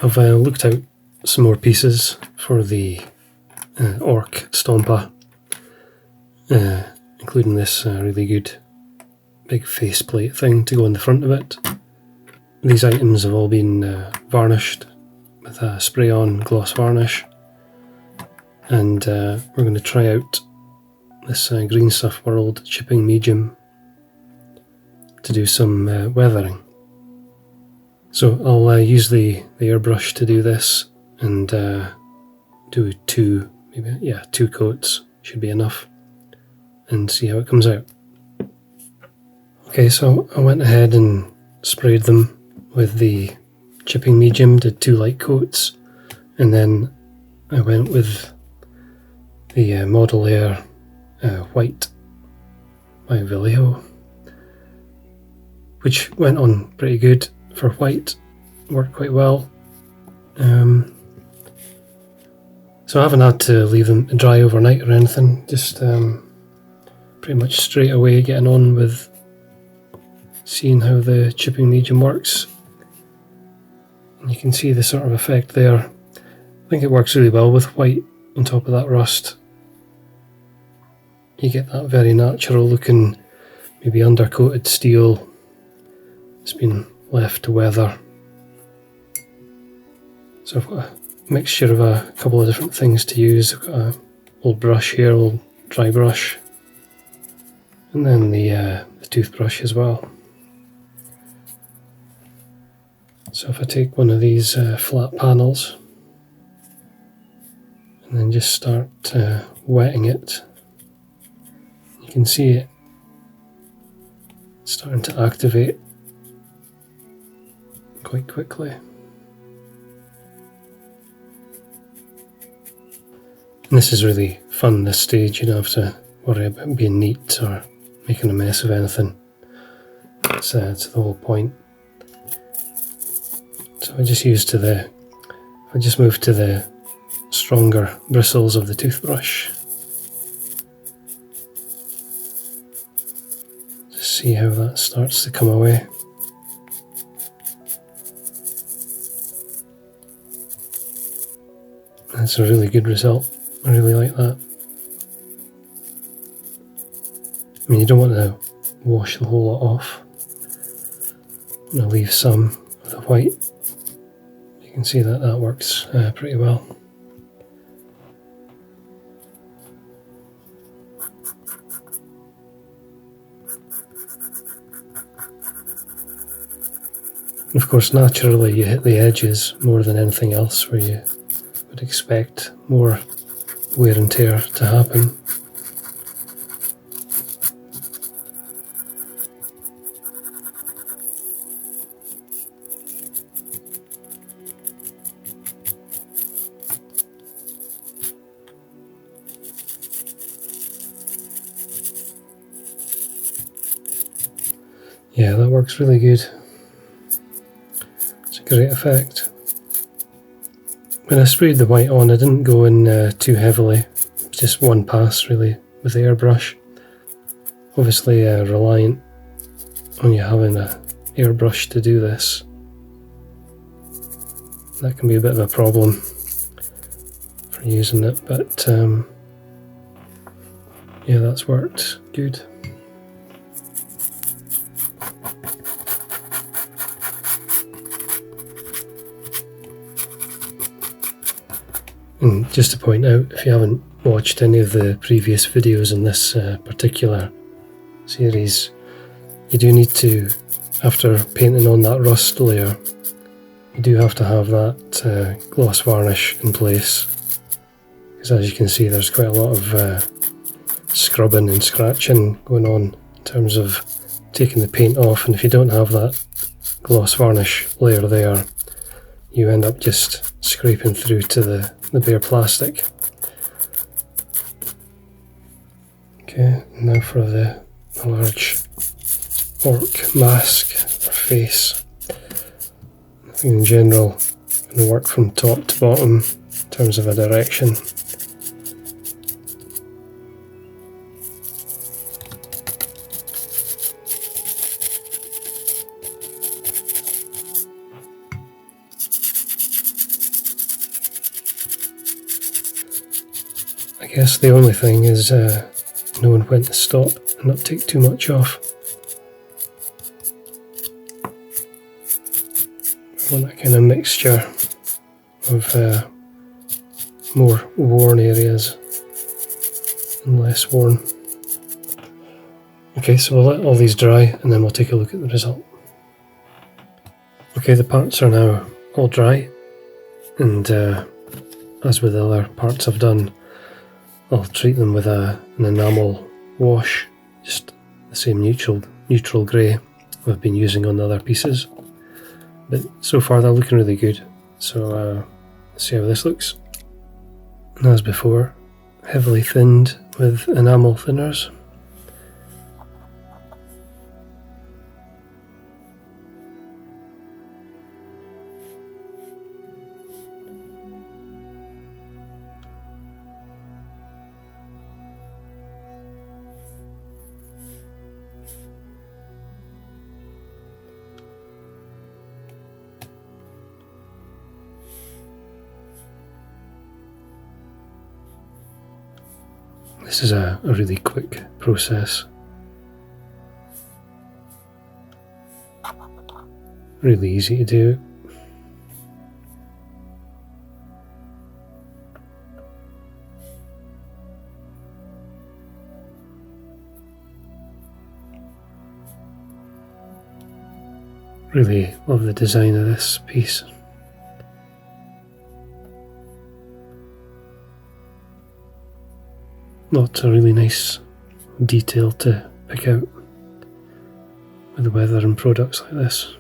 I've looked out some more pieces for the orc stomper, including this really good big faceplate thing to go in the front of it. These items have all been varnished with a spray-on gloss varnish, and we're going to try out this Green Stuff World chipping medium to do some weathering. So I'll use the airbrush to do this, and do two coats should be enough, and see how it comes out. Okay, so I went ahead and sprayed them with the chipping medium, did 2 light coats, and then I went with the Model Air White by Vallejo, which went on pretty good for white, worked quite well. So I haven't had to leave them dry overnight or anything, just pretty much straight away getting on with seeing how the chipping medium works. And you can see the sort of effect there. I think it works really well with white on top of that rust. You get that very natural looking, maybe undercoated steel. It's been left to weather. So I've got a mixture of a couple of different things to use. I've got an old brush here, old dry brush, and then the toothbrush as well. So if I take one of these flat panels and then just start wetting it, you can see it starting to activate quite quickly. And this is really fun, this stage. You don't have to worry about being neat or making a mess of anything. It's the whole point. So I just move to the stronger bristles of the toothbrush. Just see how that starts to come away. That's a really good result. I really like that. I mean, you don't want to wash the whole lot off. I'm going to leave some of the white. You can see that that works pretty well. And of course, naturally you hit the edges more than anything else, where you would expect more wear and tear to happen. Yeah, that works really good. It's a great effect. When I sprayed the white on, I didn't go in too heavily. It was just one pass really with the airbrush. Obviously reliant on you having an airbrush to do this. That can be a bit of a problem for using it, but yeah, that's worked good. And just to point out, if you haven't watched any of the previous videos in this particular series, you do need to, after painting on that rust layer, you do have to have that gloss varnish in place, because as you can see there's quite a lot of scrubbing and scratching going on in terms of taking the paint off, and if you don't have that gloss varnish layer there, you end up just scraping through to the bare plastic. Okay, now for the large orc mask or face. I think in general I'm going to work from top to bottom in terms of a direction. I guess the only thing is knowing when to stop and not take too much off. I want that kind of mixture of more worn areas and less worn. Okay, so we'll let all these dry and then we'll take a look at the result. Okay, the parts are now all dry, and as with the other parts I've done, I'll treat them with an enamel wash, just the same neutral grey I've been using on the other pieces. But so far they're looking really good, so let's see how this looks. And as before, heavily thinned with enamel thinners. This is a really quick process. Really easy to do. Really love the design of this piece. Lots of really nice detail to pick out with the weather and products like this.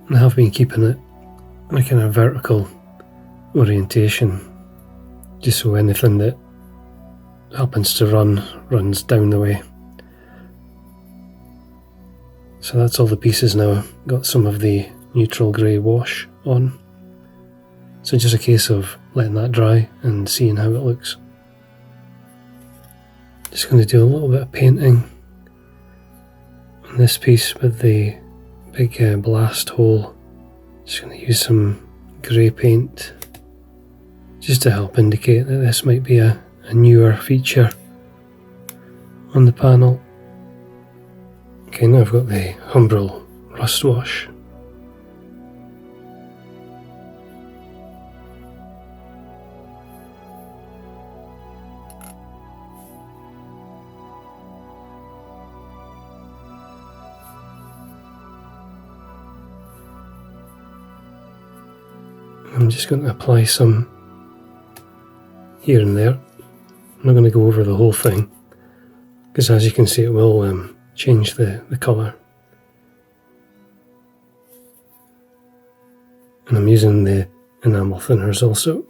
And I have been keeping it in a kind of vertical orientation, just so anything that happens to runs down the way. So that's all the pieces now. Got some of the neutral grey wash on. So just a case of letting that dry and seeing how it looks. Just going to do a little bit of painting on this piece with the big blast hole. Just going to use some grey paint just to help indicate that this might be a newer feature on the panel. Okay, now I've got the Humbrol rust wash. I'm just going to apply some here and there. I'm not going to go over the whole thing, because as you can see it will change the colour. And I'm using the enamel thinners also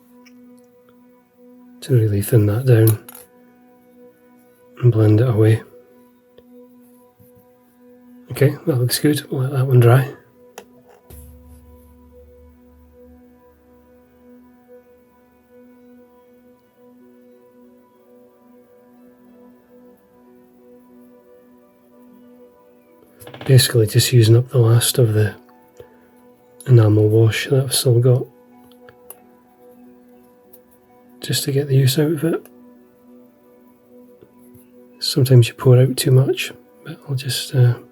to really thin that down and blend it away. Okay, that looks good. We'll let that one dry. Basically just using up the last of the enamel wash that I've still got, just to get the use out of it. Sometimes you pour out too much, but I'll just do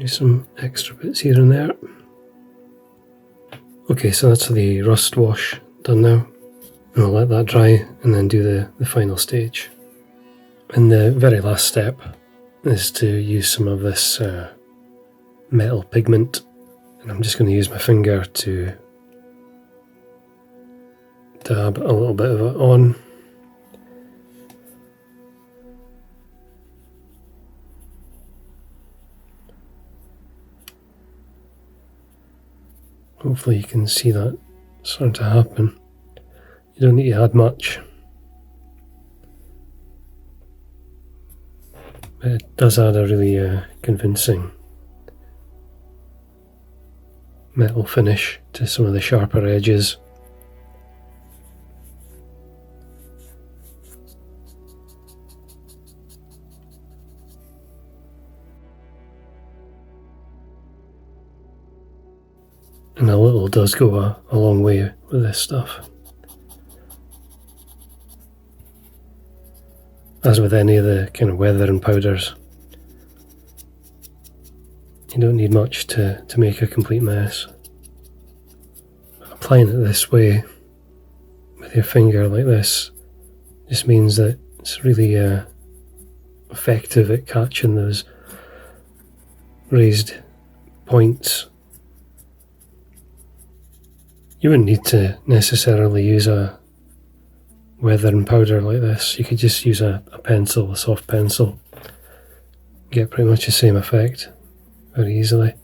some extra bits here and there. Okay, so that's the rust wash done now, and I'll let that dry and then do the final stage. And the very last step is to use some of this metal pigment, and I'm just going to use my finger to dab a little bit of it on. Hopefully you can see that starting to happen. You don't need to add much. But it does add a really convincing metal finish to some of the sharper edges. And a little does go a long way with this stuff. As with any of the kind of weathering powders, you don't need much to make a complete mess. Applying it this way, with your finger like this, just means that it's really effective at catching those raised points. You wouldn't need to necessarily use a weathering powder like this. You could just use a pencil, a soft pencil, get pretty much the same effect very easily.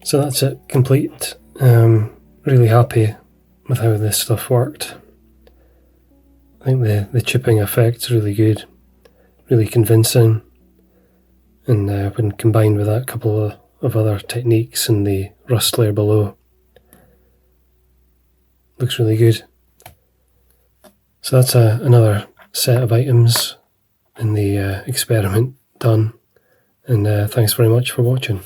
So that's it, complete. Really happy with how this stuff worked. I think the chipping effect's really good, really convincing, and when combined with that couple of other techniques and the rust layer below, looks really good. So that's another set of items in the experiment done, and thanks very much for watching.